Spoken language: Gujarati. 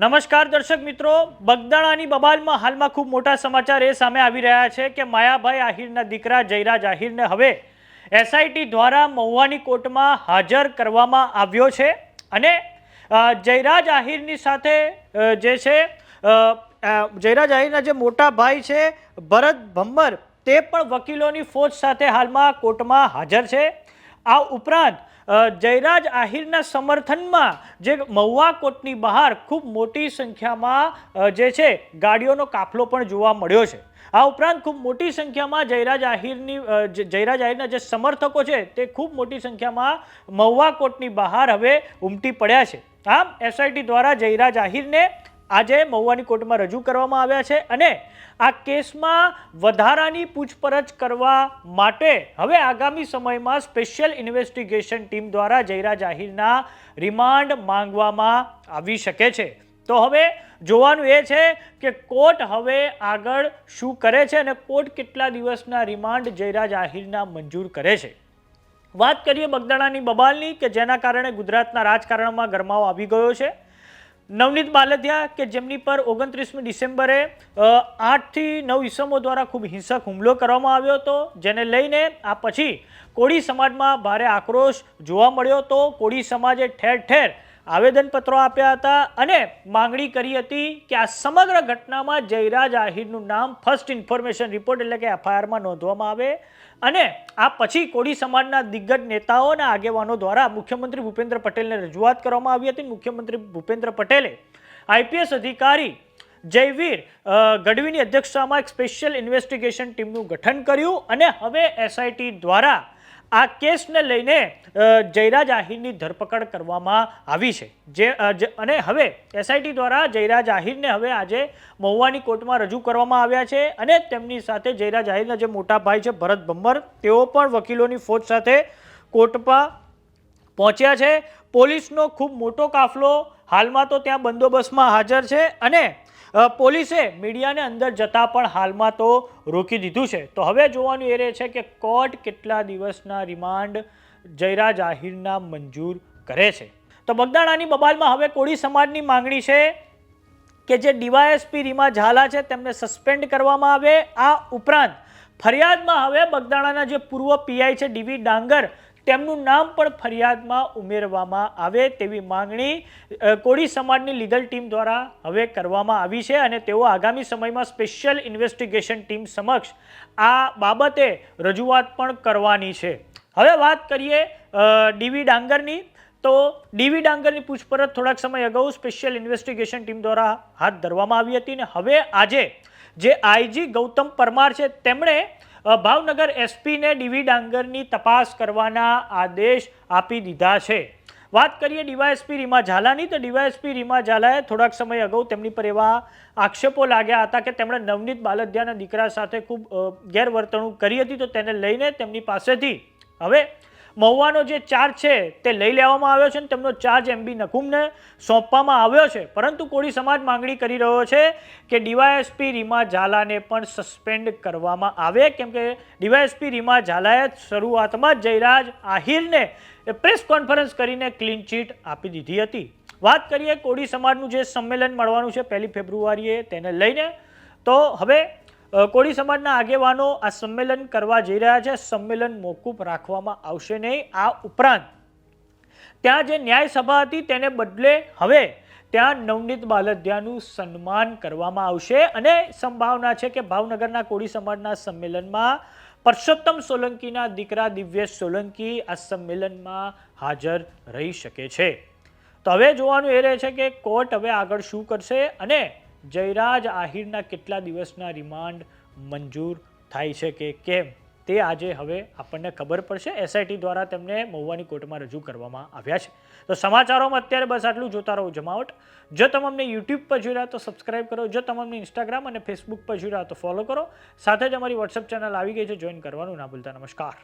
નમસ્કાર દર્શક મિત્રો, બગદાણાની બબાલમાં હાલમાં ખૂબ મોટા સમાચાર એ સામે આવી રહ્યા છે કે માયાભાઈ આહિરના દીકરા જયરાજ આહિરને હવે એસઆઈટી દ્વારા મહુવાની કોર્ટમાં હાજર કરવામાં આવ્યો છે અને જયરાજ આહિરની સાથે જે છે જયરાજ આહિરના જે મોટા ભાઈ છે ભરત ભમ્મર તે પણ વકીલોની ફોજ સાથે હાલમાં કોર્ટમાં હાજર છે। આ ઉપરાંત જયરાજ આહિરના સમર્થનમાં જે મહુવા કોર્ટની બહાર ખૂબ મોટી સંખ્યામાં જે છે ગાડીઓનો કાફલો પણ જોવા મળ્યો છે। આ ઉપરાંત ખૂબ મોટી સંખ્યામાં જયરાજ આહિરના જે સમર્થકો છે તે ખૂબ મોટી સંખ્યામાં મહુવા કોર્ટની બહાર હવે ઉમટી પડ્યા છે। આમ એસઆઈટી દ્વારા જયરાજ આહિરને આજે મહુવાની કોર્ટમાં રજૂ કરવામાં આવ્યા છે અને આ કેસમાં વધારાની પૂછપરછ કરવા માટે હવે આગામી સમયમાં સ્પેશિયલ ઇન્વેસ્ટિગેશન ટીમ દ્વારા જયરાજ આહિરના રિમાન્ડ માંગવામાં આવી શકે છે। તો હવે જોવાનું એ છે કે કોર્ટ હવે આગળ શું કરે છે અને કોર્ટ કેટલા દિવસના રિમાન્ડ જયરાજ આહિરના મંજૂર કરે છે। વાત કરીએ બગદાણાની બબાલની કે જેના કારણે ગુજરાતના રાજકારણમાં ગરમાવો આવી ગયો છે। નવનીત બાલદિયા કે જેમની પર 29મી ડિસેમ્બરે 8 થી 9 ઈસમો દ્વારા ખૂબ હિંસક હુમલો કરવામાં આવ્યો હતો, જેને લઈને આ પછી કોળી સમાજમાં ભારે આક્રોશ જોવા મળ્યો હતો। કોળી સમાજે ઠેર ઠેર આવેદનપત્રો આપ્યા હતા અને માંગણી કરી હતી કે આ સમગ્ર ઘટનામાં જયરાજ આહિરનું નામ ફર્સ્ટ ઇન્ફોર્મેશન રિપોર્ટ એટલે કે એફઆઈઆરમાં નોંધવામાં આવે અને આ પછી કોળી સમાજના દિગ્ગજ નેતાઓ અને આગેવાનો દ્વારા મુખ્યમંત્રી ભૂપેન્દ્ર પટેલને રજૂઆત કરવામાં આવી હતી। મુખ્યમંત્રી ભૂપેન્દ્ર પટેલે આઈપીએસ અધિકારી જયવીર ગઢવીની અધ્યક્ષતામાં એક સ્પેશિયલ ઇન્વેસ્ટિગેશન ટીમનું ગઠન કર્યું અને હવે એસઆઈટી દ્વારા આ કેસને લઈને જયરાજ આહિરની ધરપકડ કરવામાં આવી છે અને હવે એસઆઈટી દ્વારા જયરાજ આહિરને હવે આજે મહુવાની કોર્ટમાં રજૂ કરવામાં આવ્યા છે અને તેમની સાથે જયરાજ આહિરના જે મોટા ભાઈ છે ભરત ભમ્મર તેઓ પણ વકીલોની ફોજ સાથે કોર્ટમાં પહોંચ્યા છે। પોલીસનો ખૂબ મોટો કાફલો હાલમાં તો ત્યાં બંદોબસ્તમાં હાજર છે અને પોલીસે મીડિયાને અંદર જતા પણ હાલમાં તો રોકી દીધું છે। તો હવે જોવાનું એ રહે છે કે કોર્ટ કેટલા દિવસના રિમાન્ડ જયરાજ આહિરના મંજૂર કરે છે। તો બગદાણાની બબાલમાં હવે કોળી સમાજની માંગણી છે કે જે ડીવાયએસપી રીમા ઝાલા છે તેમને સસ્પેન્ડ કરવામાં આવે। આ ઉપરાંત ફરિયાદમાં હવે બગદાણાના જે પૂર્વ પીઆઈ છે ડીવી ડાંગર તેમનું નામ પણ ફરિયાદમાં ઉમેરવામાં આવે તેવી માંગણી કોળી સમાજની લીગલ ટીમ દ્વારા હવે કરવામાં આવી છે અને તેઓ આગામી સમયમાં સ્પેશિયલ ઇન્વેસ્ટિગેશન ટીમ સમક્ષ આ બાબતે રજૂઆત પણ કરવાની છે। હવે વાત કરીએ ડીવી ડાંગરની, તો ડીવી ડાંગરની પૂછપરછ થોડાક સમય અગાઉ સ્પેશિયલ ઇન્વેસ્ટિગેશન ટીમ દ્વારા હાથ ધરવામાં આવી હતી અને હવે આજે જે આઈજી ગૌતમ પરમાર છે તેમણે ભાવનગર એસપીને ડીવી ડાંગરની તપાસ કરવાના આદેશ આપી દીધા છે। વાત કરીએ ડીવાયએસપી રીમા ઝાલાની, તો ડીવાયએસપી રીમા ઝાલાએ થોડાક સમય અગાઉ તેમની પર એવા આક્ષેપો લાગ્યા હતા કે તેમણે નવનીત બાલદિયાના દીકરા સાથે ખૂબ ગેરવર્તણૂક કરી હતી, તો તેને લઈને તેમની પાસેથી હવે મહુવાનો જે ચાર્જ છે તે લઈ લેવામાં આવ્યો છે અને તેમનો ચાર્જ એમબી નકુમને સોંપવામાં આવ્યો છે। પરંતુ કોળી સમાજ માંગણી કરી રહ્યો છે કે ડીવાયએસપી રીમા ઝાલાને પણ સસ્પેન્ડ કરવામાં આવે, કેમ કે ડીવાયએસપી રીમા ઝાલાએ શરૂઆતમાં જયરાજ આહિરને પ્રેસ કોન્ફરન્સ કરીને ક્લીન ચીટ આપી દીધી હતી। વાત કરીએ કોળી સમાજનું જે સંમેલન મળવાનું છે 1 ફેબ્રુઆરીએ તેને લઈને, તો હવે કોળી સમાજના આગેવાનો આ સંમેલન કરવા જઈ રહ્યા છે। સંમેલન મોકૂફ રાખવામાં આવશે નહીં। આ ઉપરાંત ત્યાં જે ન્યાય સભા હતી તેને બદલે હવે ત્યાં નવનીત બાલદિયાનું સન્માન કરવામાં આવશે અને સંભાવના છે કે ભાવનગરના કોળી સમાજના સંમેલનમાં પરસોત્તમ સોલંકીના દીકરા દિવ્યેશ સોલંકી આ સંમેલનમાં હાજર રહી શકે છે। તો હવે જોવાનું એ રહે છે કે કોર્ટ હવે આગળ શું કરશે અને જયરાજ આહિરના કેટલા દિવસના રિમાન્ડ મંજૂર થાય છે કે કેમ તે આજે હવે આપણને ખબર પડશે। એસઆઈટી દ્વારા તેમને મહુવાની કોર્ટમાં રજૂ કરવામાં આવ્યા છે। તો સમાચારોમાં અત્યારે બસ આટલું। જોતા રહો જમાવટ। જો તમે અમને યુટ્યુબ પર જોઈ રહ્યા તો સબસ્ક્રાઇબ કરો, જો તમે અમને ઇન્સ્ટાગ્રામ અને ફેસબુક પર જોઈ રહ્યા તો ફોલો કરો, સાથે જ અમારી વોટ્સએપ ચેનલ આવી ગઈ છે, જોઈન કરવાનું ના ભૂલતા। નમસ્કાર।